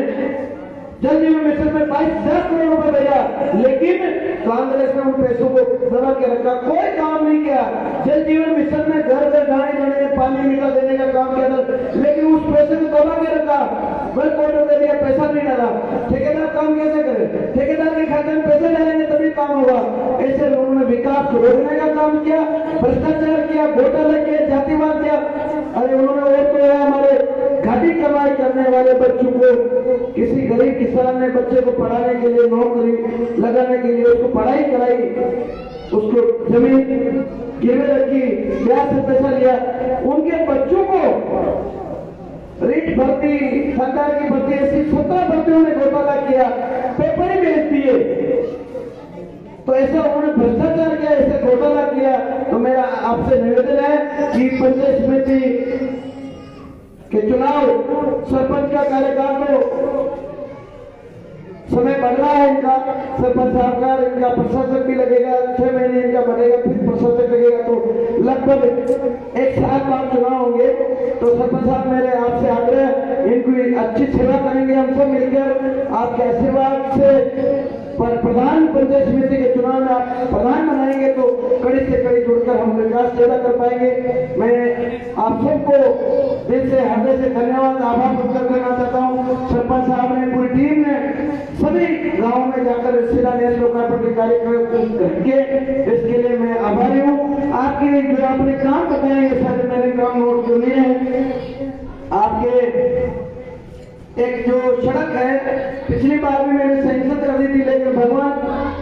C: जल जीवन मिशन में 22,000 करोड़ रुपए भेजा, लेकिन कांग्रेस ने उन पैसों को दबा के रखा, कोई काम नहीं किया। जल जीवन मिशन में घर घर गाड़ी में पानी मीठा देने का काम किया था, लेकिन उस पैसे को दबा के रखा, वर्क ऑर्डर दे दिया, पैसा नहीं डाला। ठेकेदार काम कैसे करे? ठेकेदार के खाते में पैसे डालेंगे तभी काम होगा। ऐसे लोगों ने विकास को रोकने का काम किया, भ्रष्टाचार किया, घोटाला किया, जातिवाद किया। अरे उन्होंने और तो है हमारे घाटी कमाई करने वाले बच्चों को, किसी गरीब किसान ने बच्चे को पढ़ाने के लिए, नौकरी लगाने के लिए उसको पढ़ाई कराई, उसको जमीन गिरवे रखी, ब्याज से पैसा लिया, उनके बच्चों को रीट भर्ती, सरकार की भर्ती, ऐसी 17 भर्तियों ने घोटाला किया, पेपर ही बेच दिए। तो ऐसा उन्होंने भ्रष्टाचार किया, ऐसे घोटाला किया। तो मेरा आपसे निवेदन है कि पंचायत समिति के चुनाव, सरपंच का कार्यकाल को समय बढ़ रहा है, इनका सरपंच साहब का, इनका प्रशासक भी लगेगा, 6 महीने इनका बढ़ेगा, फिर प्रशासक लगेगा, तो लगभग 1 साल बाद चुनाव होंगे। तो सरपंच साहब मेरे आपसे आग्रह, इनकी अच्छी सेवा करेंगे हम सब मिलकर, आपके आशीर्वाद से प्रधान पंचायत समिति के चुनाव में आप प्रधान बनाएंगे तो कड़ी से कड़ी जुड़कर हम विकास ज्यादा कर पाएंगे। मैं आप सबको दिल से, हृदय से धन्यवाद, आभार व्यक्त करना चाहता हूँ। सरपंच साहब ने, पूरी टीम ने सभी गाँव में जाकर शिलान्यास लोकार्पण के कार्यक्रम करके, इसके लिए मैं आभारी हूँ। आपके जो आपने काम बताएंगे सारे मैंने काम नोट कर लिए हैं। आपके एक जो सड़क है, पिछली बार भी मैंने सैंक्शन कर दी थी, लेकिन भगवान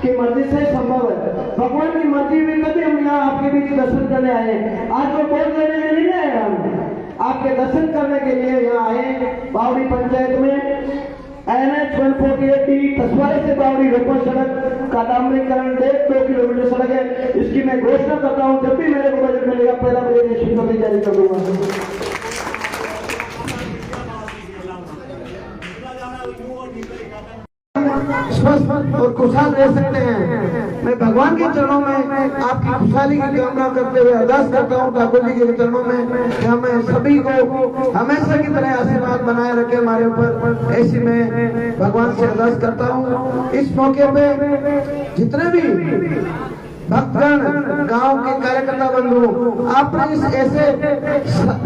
C: की मर्जी से संभव है। भगवान की मर्जी हुई तभी हम यहाँ आपके बीच दर्शन करने आए। आज वो वोट देने के लिए नहीं आए, हम आपके दर्शन करने के लिए यहाँ आए। बावड़ी पंचायत में NH 148 तसवारे से बावड़ी रोपड़ सड़क का डामरीकरण 1.5 किलोमीटर सड़क है। इसकी मैं घोषणा करता हूँ, जब भी मेरे को बजट मिलेगा पहला बजट स्वीकृति जारी कर दूंगा।
A: स्वस्थ और खुशहाल रह सकते हैं। मैं भगवान के चरणों में आपकी खुशहाली की कामना करते हुए अरदास करता हूँ ठाकुर जी के चरणों में कि हमें सभी को हमेशा की तरह आशीर्वाद बनाए रखे हमारे ऊपर। ऐसी मैं भगवान से अरदास करता हूँ। इस मौके पे जितने भी भक्तगण, गांव के कार्यकर्ता बंधु, आपने इस ऐसे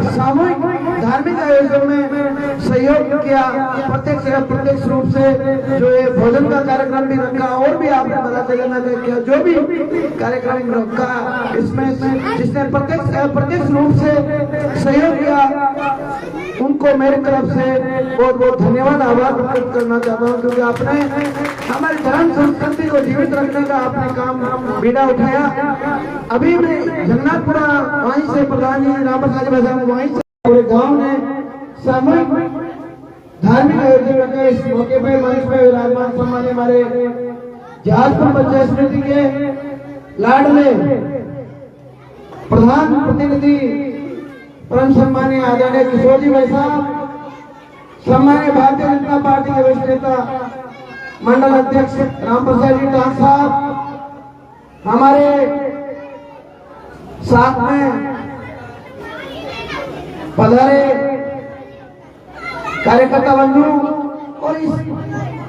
A: सामूहिक धार्मिक आयोजन में सहयोग किया, प्रत्यक्ष या अप्रत्यक्ष रूप से जो ये भोजन का कार्यक्रम भी रखा, और भी आपने बताते जाना किया, जो भी कार्यक्रम रखा, इसमें जिसने प्रत्यक्ष या अप्रत्यक्ष रूप से सहयोग किया, उनको मेरी तरफ से बहुत बहुत धन्यवाद, आभार व्यक्त करना चाहता हूँ, क्योंकि आपने हमारी धर्म संस्कृति को जीवित रखने का आपने काम बीड़ा उठाया। अभी मैं जगन्नाथपुरा वहीं से प्रधान जी राम प्रसाद जी वहीं से पूरे गांव ने सामूहिक धार्मिक आयोजन रखा। इस मौके पर मंच में विराजमान सम्मान्य हमारे जहाजपुर पंचायत समिति के लाडले प्रधान प्रतिनिधि परम सम्मान्य आदरणीय किशोर जी भाई साहब, सम्मान्य भारतीय जनता पार्टी के वरिष्ठ नेता मंडल अध्यक्ष राम प्रसाद जी टांग साहब, हमारे साथ में पधारे कार्यकर्ता बंधु और इस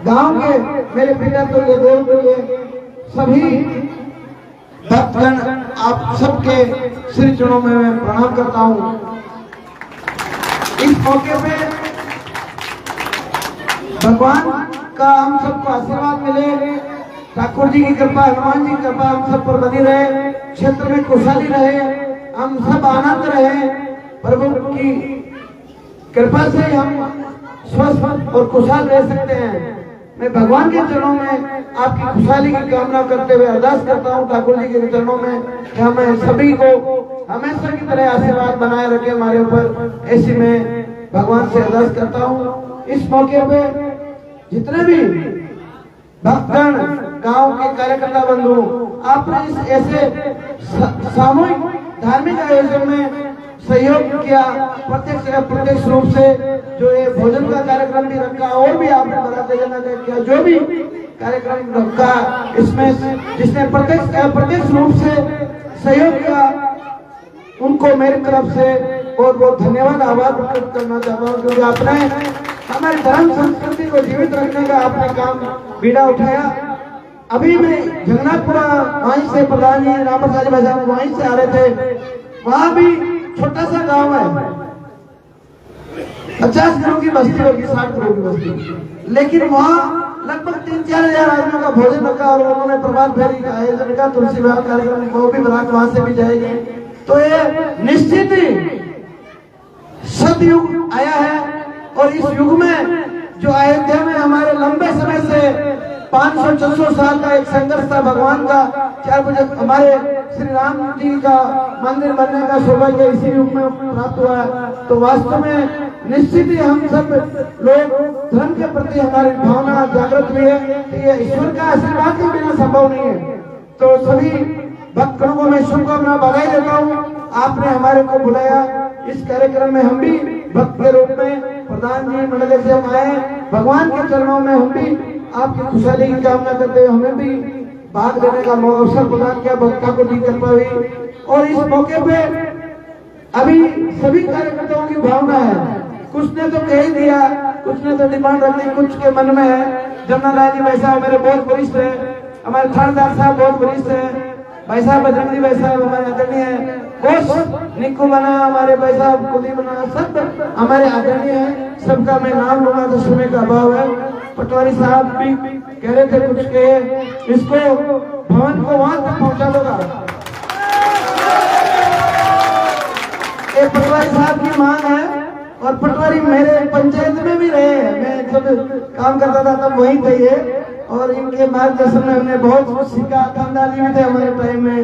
A: गांव के मेरे पिता तुल्य देव तुल्य सभी भक्तगण, आप सबके श्री चरणों में मैं प्रणाम करता हूं। इस मौके पे भगवान का हम सबको आशीर्वाद मिले, ठाकुर जी की कृपा, हनुमान जी की कृपा हम सब पर बनी रहे, क्षेत्र में खुशहाली रहे, हम सब आनंद रहे। प्रभु की कृपा से हम स्वस्थ और खुशहाल रह सकते हैं। मैं भगवान के चरणों में आपकी खुशहाली की कामना करते हुए अरदास करता हूँ ठाकुर जी के चरणों में कि हमें सभी को हमेशा की तरह आशीर्वाद बनाए रखे हमारे ऊपर। ऐसी मैं भगवान से अरदास करता हूँ। इस मौके पे जितने भी भक्तगण, गांव के कार्यकर्ता बंधु, आपने इस ऐसे सामूहिक
C: धार्मिक आयोजन में सहयोग किया, प्रत्यक्ष अप्रत्यक्ष रूप से जो ये भोजन का कार्यक्रम भी रखा और भी आपने बताते जाना किया, जो भी कार्यक्रम रखा इसमें जिसने प्रत्यक्ष अप्रत्यक्ष रूप से सहयोग किया उनको मेरी तरफ से बहुत बहुत धन्यवाद आभार प्रकट करना चाहता हूँ, क्योंकि आपने हमारी धर्म संस्कृति को जीवित रखने का आपने काम बीड़ा उठाया। अभी मैं जगन्नाथपुरा वहीं से प्रधान जी रामप्रसाद भाई साहब वहीं से आ रहे थे, वहां भी छोटा सा गांव है, 50 घरों की बस्ती होगी, 60 घरों की बस्ती, लेकिन वहाँ लगभग 3-4 हजार आदमियों का भोजन रखा और उन्होंने प्रभात फेरी का आयोजन का, तुलसी विवाह कार्यक्रम, वो भी बरात वहां से भी जाएगी। तो ये निश्चित ही सतयुग आया है और इस युग में जो अयोध्या में हमारे लंबे समय से 500-600 साल का एक संघर्ष था भगवान का, चाहे मुझे हमारे श्री राम जी का मंदिर बनने का सौभाग्य इसी युग में प्राप्त हुआ है। तो वास्तव में निश्चित ही हम सब लोग धर्म के प्रति हमारी भावना जागृत हुई है कि ये ईश्वर का आशीर्वाद के बिना संभव नहीं है। तो सभी भक्तों को मैं शुभकामना बधाई देता हूँ। आपने हमारे को बुलाया इस कार्यक्रम में, हम भी भक्त के रूप में प्रधान जी मंडल से हम आए, भगवान के चरणों में हम भी आपकी खुशहाली की कामना करते हुए हमें भी भाग लेने का अवसर प्रदान किया, भक्तों को दी कृपा हुई। और इस मौके पे अभी सभी कार्यकर्ताओं की भावना है, कुछ ने तो कह ही दिया, कुछ ने तो डिमांड रख दी, कुछ के मन में है। जमुनालाल जी भाई साहब मेरे बहुत वरिष्ठ है, हमारे थानेदार साहब बहुत वरिष्ठ है, भाई साहब बजरंगी भाई साहब हमारे आदरणीय है, बहुत निक्कू बना हमारे भाई साहब कुलदीप बना, सब हमारे आदरणीय है, सबका मैं नाम लूंगा तो समय का अभाव है। पटवारी साहब भी कह रहे थे कुछ के इसको भवन को वहां तक पहुंचा दोगा, ये पटवारी साहब की मांग है। और पटवारी मेरे पंचायत में भी रहे हैं, मैं जब काम करता था तब वहीं थे ये, और इनके मार्गदर्शन में हमने बहुत कुछ सीखा, खानदानी में थे हमारे टाइम में।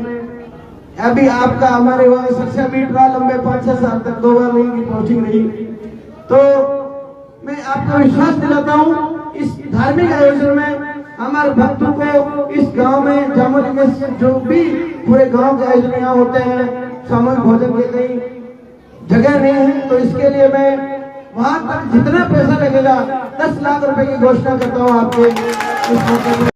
C: अभी आपका हमारे वहाँ शिक्षा बीट रहा लंबे 5-6 साल तक, 2 बार इनकी पोस्टिंग रही। तो मैं आपको विश्वास दिलाता हूँ इस धार्मिक आयोजन में हमारे भक्तों को इस गांव में जामोली में जो भी पूरे गांव के आयोजन यहाँ होते हैं, सामूहिक भोजन के कई जगह नहीं है, तो इसके लिए मैं वहां तक जितना पैसा लगेगा 10 लाख रुपए की घोषणा करता हूँ आपके इस मौके पर।